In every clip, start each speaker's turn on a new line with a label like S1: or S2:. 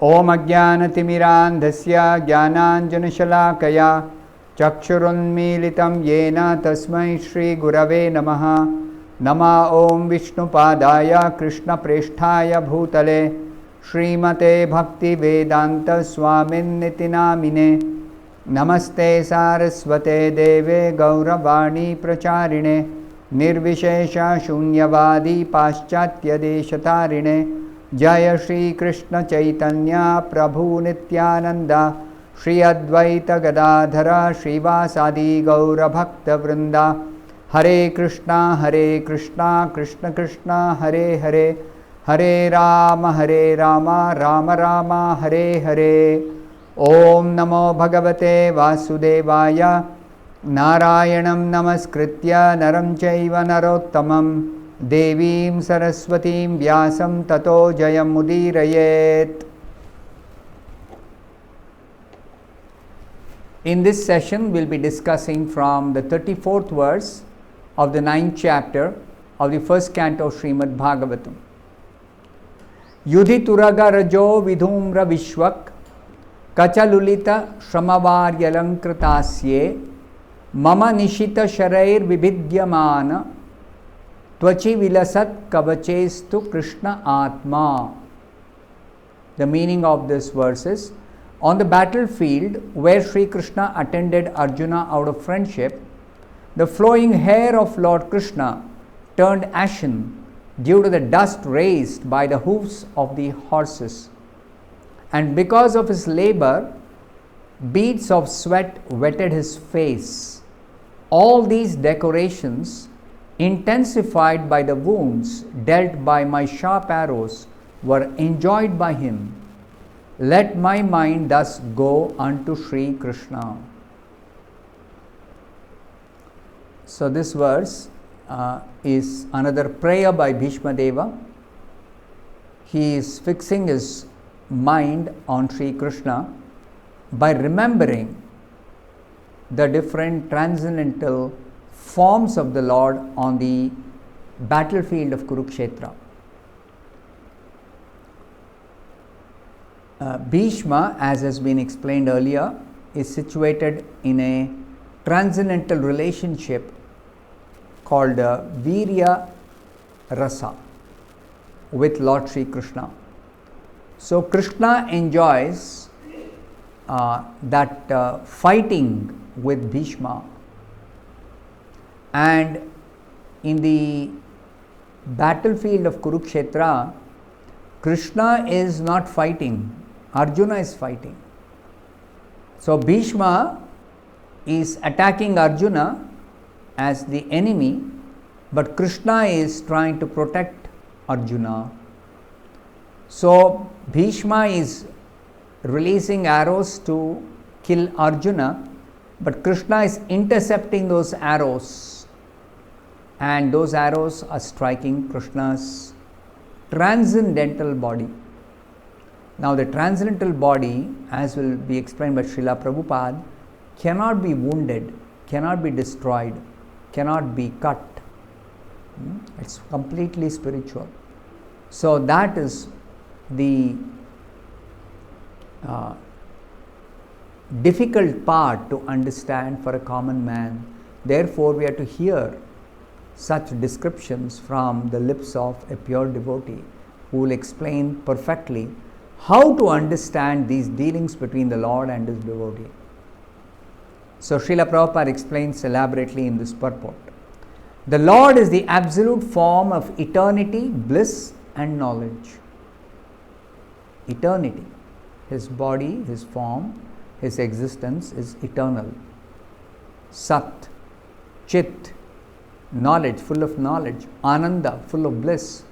S1: Om Ajnanatimirandhasya Jnananjanashalakaya Chakshurunmilitam Yena Tasmai Shri Gurave Namaha. Nama Om Vishnupadaya Krishna Presthaya Bhutale Srimate Bhaktivedanta Swamin Nitinamine. Namaste Saraswate Deve Gauravani Pracharine Nirvishesha Shunyavadi Paschatya Deshatarine. Jaya Shri Krishna Chaitanya Prabhu Nityananda Shri Advaita Gadadhara Srivasadi Gaura Bhakta Vrinda. Hare Krishna Krishna Krishna Hare Hare Hare Rama Rama Rama Hare Hare. Om Namo Bhagavate Vasudevaya Narayanam Namaskritya Naram Chaiva Narottamam Devim Saraswatim Vyasam Tato Jayam Mudirayet. In this session, we will be discussing from the 34th verse of the 9th chapter of the first canto of Srimad Bhagavatam. Yudhi Turaga Rajo Vidhumra Vishwak Kachalulita Shramavaryalankritasye Mama Nishita Sharair Vibhidyamana Tvachi Vilasat Kavachestu Krishna Atma. The meaning of this verse is: on the battlefield where Sri Krishna attended Arjuna out of friendship, the flowing hair of Lord Krishna turned ashen due to the dust raised by the hoofs of the horses. And because of his labor, beads of sweat wetted his face. All these decorations, intensified by the wounds dealt by my sharp arrows, were enjoyed by him. Let my mind thus go unto Sri Krishna. So this verse is another prayer by Bhishma Deva. He is fixing his mind on Sri Krishna by remembering the different transcendental forms of the Lord on the battlefield of Kurukshetra. Bhishma, as has been explained earlier, is situated in a transcendental relationship called Virya Rasa with Lord Sri Krishna. So Krishna enjoys that fighting with Bhishma, and in the battlefield of Kurukshetra, Krishna is not fighting, Arjuna is fighting. So Bhishma is attacking Arjuna as the enemy, but Krishna is trying to protect Arjuna. So Bhishma is releasing arrows to kill Arjuna, but Krishna is intercepting those arrows, and those arrows are striking Krishna's transcendental body. Now the transcendental body, as will be explained by Srila Prabhupada, cannot be wounded, cannot be destroyed, cannot be cut. It's completely spiritual. So that is the difficult part to understand for a common man. Therefore, we have to hear such descriptions from the lips of a pure devotee who will explain perfectly how to understand these dealings between the Lord and his devotee. So Srila Prabhupada explains elaborately in this purport. The Lord is the absolute form of eternity, bliss and knowledge. Eternity. His body, his form, his existence is eternal. Sat, Chit, knowledge, full of knowledge. Ananda, full of bliss.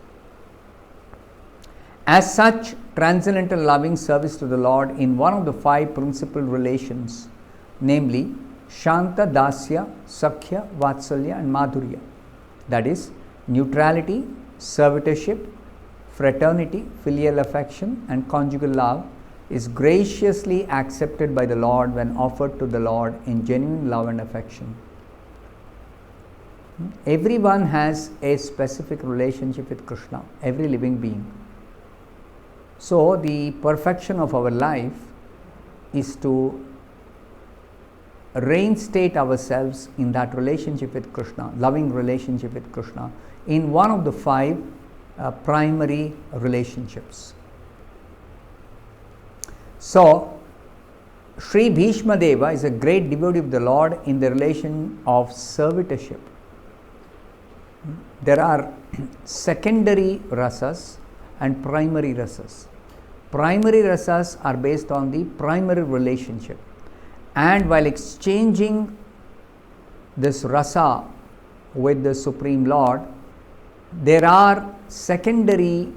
S1: As such, transcendental loving service to the Lord in one of the 5 principal relations, namely Shanta, Dasya, Sakhya, Vatsalya and Madhurya, that is neutrality, servitorship, fraternity, filial affection and conjugal love, is graciously accepted by the Lord when offered to the Lord in genuine love and affection. Everyone has a specific relationship with Krishna, every living being. So, the perfection of our life is to reinstate ourselves in that relationship with Krishna, loving relationship with Krishna, in one of the 5 primary relationships. So, Sri Bhishma Deva is a great devotee of the Lord in the relation of servitorship. There are secondary rasas and primary rasas. Primary rasas are based on the primary relationship, and while exchanging this rasa with the Supreme Lord, there are secondary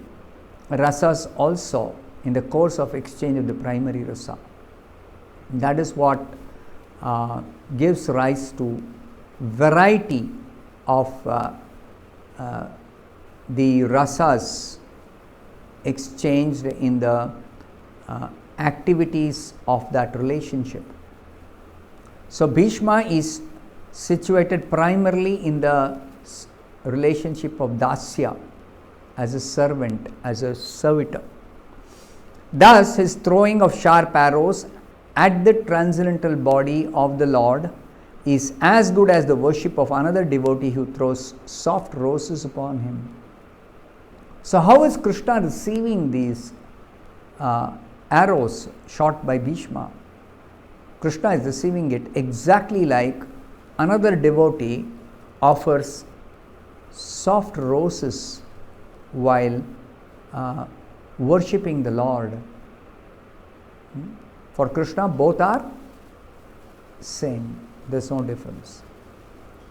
S1: rasas also in the course of exchange of the primary rasa. That is what gives rise to variety of the rasas exchanged in the activities of that relationship. So, Bhishma is situated primarily in the relationship of dasya, as a servant, as a servitor. Thus, his throwing of sharp arrows at the transcendental body of the Lord is as good as the worship of another devotee who throws soft roses upon him. So, how is Krishna receiving these arrows shot by Bhishma? Krishna is receiving it exactly like another devotee offers soft roses while worshipping the Lord. For Krishna, both are same. There is no difference.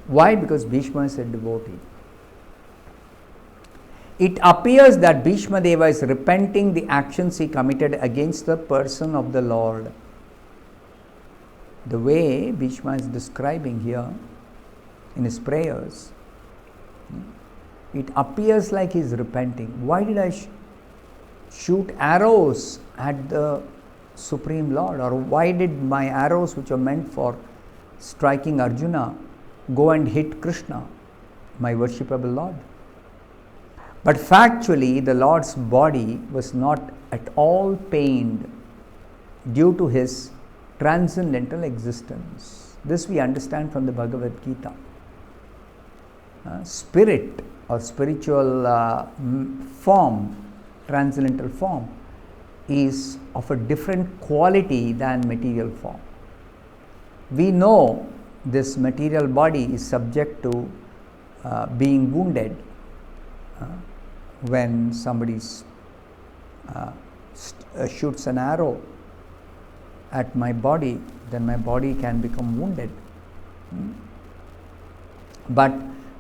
S1: Why? Because Bhishma is a devotee. It appears that Bhishma Deva is repenting the actions he committed against the person of the Lord. The way Bhishma is describing here in his prayers, it appears like he is repenting. Why did I shoot arrows at the Supreme Lord? Or why did my arrows, which are meant for striking Arjuna, go and hit Krishna, my worshipable Lord? But factually, the Lord's body was not at all pained due to his transcendental existence. This we understand from the Bhagavad Gita. Spirit or spiritual form, transcendental form, is of a different quality than material form. We know this material body is subject to being wounded. When somebody shoots an arrow at my body, then my body can become wounded. But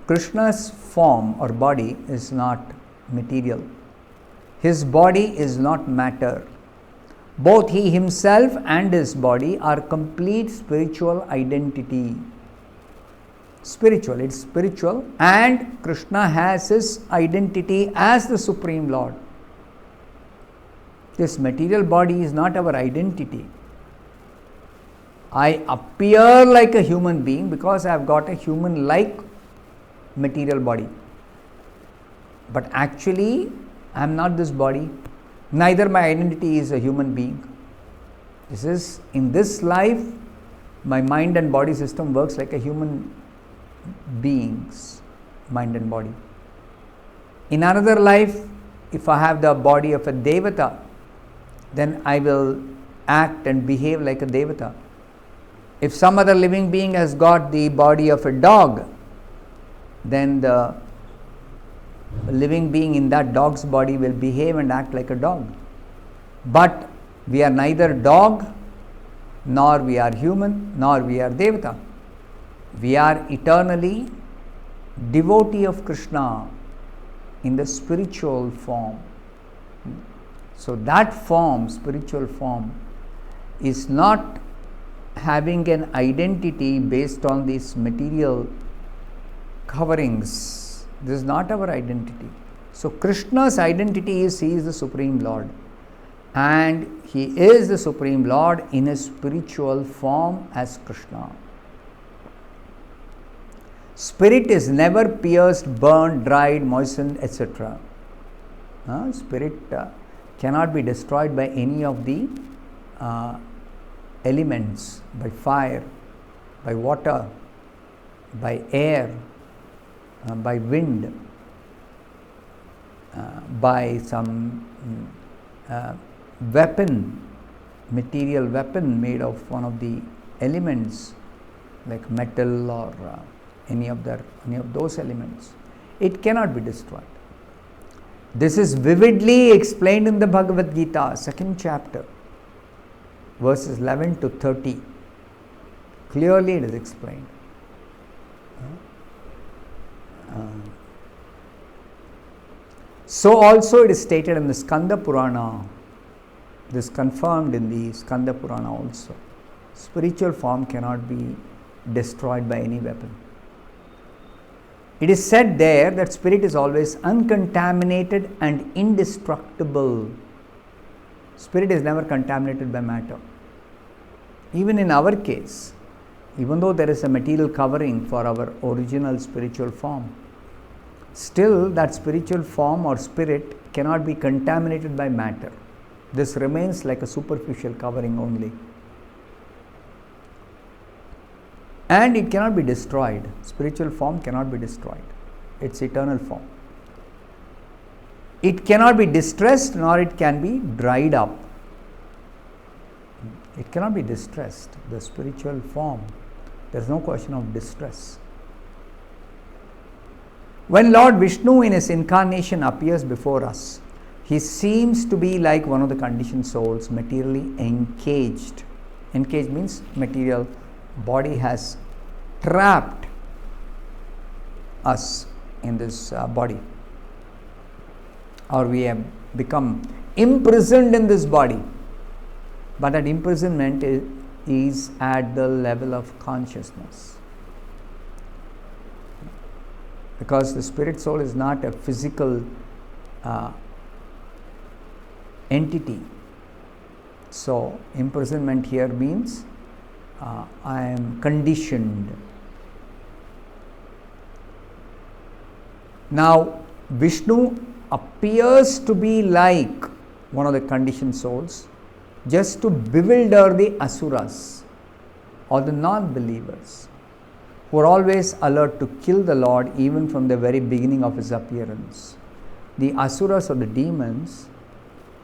S1: Krishna's form or body is not material. His body is not matter. Both he himself and his body are complete spiritual identity. Spiritual, it's spiritual, and Krishna has his identity as the Supreme Lord. This material body is not our identity. I appear like a human being because I have got a human-like material body. But actually, I am not this body. Neither my identity is a human being. This is, in this life, my mind and body system works like a human being's mind and body. In another life, if I have the body of a devata, then I will act and behave like a devata. If some other living being has got the body of a dog, then the living being in that dog's body will behave and act like a dog. But we are neither dog, nor we are human, nor we are devata. We are eternally devotee of Krishna in the spiritual form. So that form, spiritual form, is not having an identity based on these material coverings. This is not our identity. So Krishna's identity is he is the Supreme Lord, and he is the Supreme Lord in his spiritual form as Krishna. Spirit is never pierced, burned, dried, moistened, etc. Spirit cannot be destroyed by any of the elements, by fire, by water, by air, by wind, by some material weapon made of one of the elements like metal or any of those elements. It cannot be destroyed. This is vividly explained in the Bhagavad Gita, 2nd chapter, verses 11 to 30. Clearly it is explained. So also it is stated in the Skanda Purana. This is confirmed in the Skanda Purana also. Spiritual form cannot be destroyed by any weapon. It is said there that spirit is always uncontaminated and indestructible. Spirit is never contaminated by matter. Even in our case, even though there is a material covering for our original spiritual form, still that spiritual form or spirit cannot be contaminated by matter. This remains like a superficial covering only. And it cannot be destroyed. Spiritual form cannot be destroyed. It's eternal form. It cannot be distressed, nor it can be dried up. It cannot be distressed. The spiritual form, there's no question of distress. When Lord Vishnu in his incarnation appears before us, he seems to be like one of the conditioned souls, materially encaged. Encaged means material body has trapped us in this body, or we have become imprisoned in this body, but that imprisonment is at the level of consciousness, because the spirit soul is not a physical entity. So imprisonment here means I am conditioned. Now Vishnu appears to be like one of the conditioned souls just to bewilder the asuras or the non-believers who are always alert to kill the Lord even from the very beginning of his appearance. The asuras or the demons,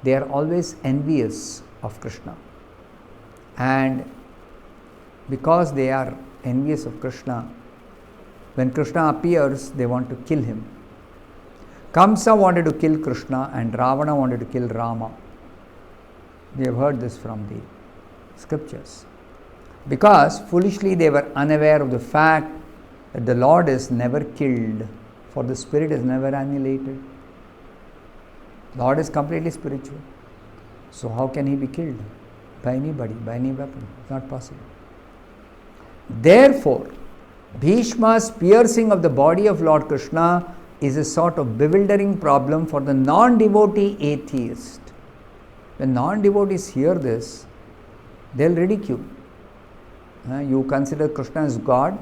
S1: they are always envious of Krishna, and because they are envious of Krishna, when Krishna appears, they want to kill him. Kamsa wanted to kill Krishna and Ravana wanted to kill Rama. We have heard this from the scriptures. Because foolishly they were unaware of the fact that the Lord is never killed, for the spirit is never annihilated. Lord is completely spiritual. So how can he be killed? By anybody, by any weapon. It's not possible. Therefore, Bhishma's piercing of the body of Lord Krishna is a sort of bewildering problem for the non-devotee atheist. When non-devotees hear this, they'll ridicule. You consider Krishna as God,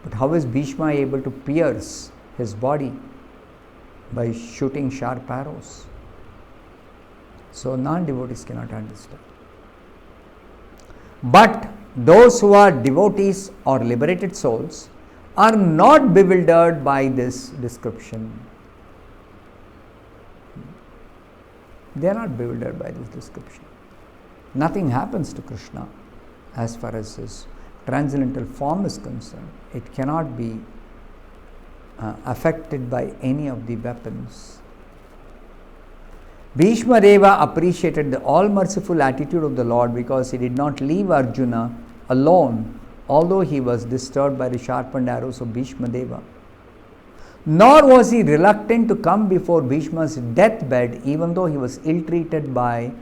S1: but how is Bhishma able to pierce his body by shooting sharp arrows? So non-devotees cannot understand. But those who are devotees or liberated souls are not bewildered by this description. They are not bewildered by this description. Nothing happens to Krishna as far as his transcendental form is concerned. It cannot be affected by any of the weapons. Bhishma Deva appreciated the all-merciful attitude of the Lord because he did not leave Arjuna alone, although he was disturbed by the sharpened arrows of Bhishma Deva. Nor was he reluctant to come before Bhishma's deathbed, even though he was ill-treated by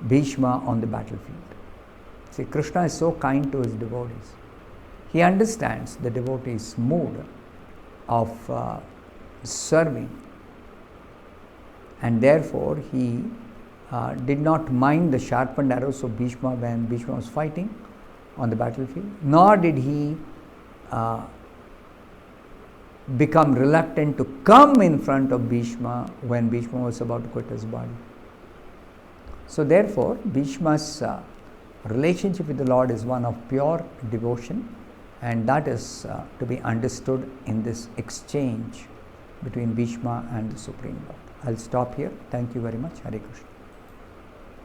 S1: Bhishma on the battlefield. See, Krishna is so kind to his devotees. He understands the devotee's mood of serving, and therefore he did not mind the sharpened arrows of Bhishma when Bhishma was fighting on the battlefield, nor did he become reluctant to come in front of Bhishma when Bhishma was about to quit his body. So therefore, Bhishma's relationship with the Lord is one of pure devotion, and that is to be understood in this exchange between Bhishma and the Supreme Lord. I'll stop here. Thank you very much. Hare Krishna.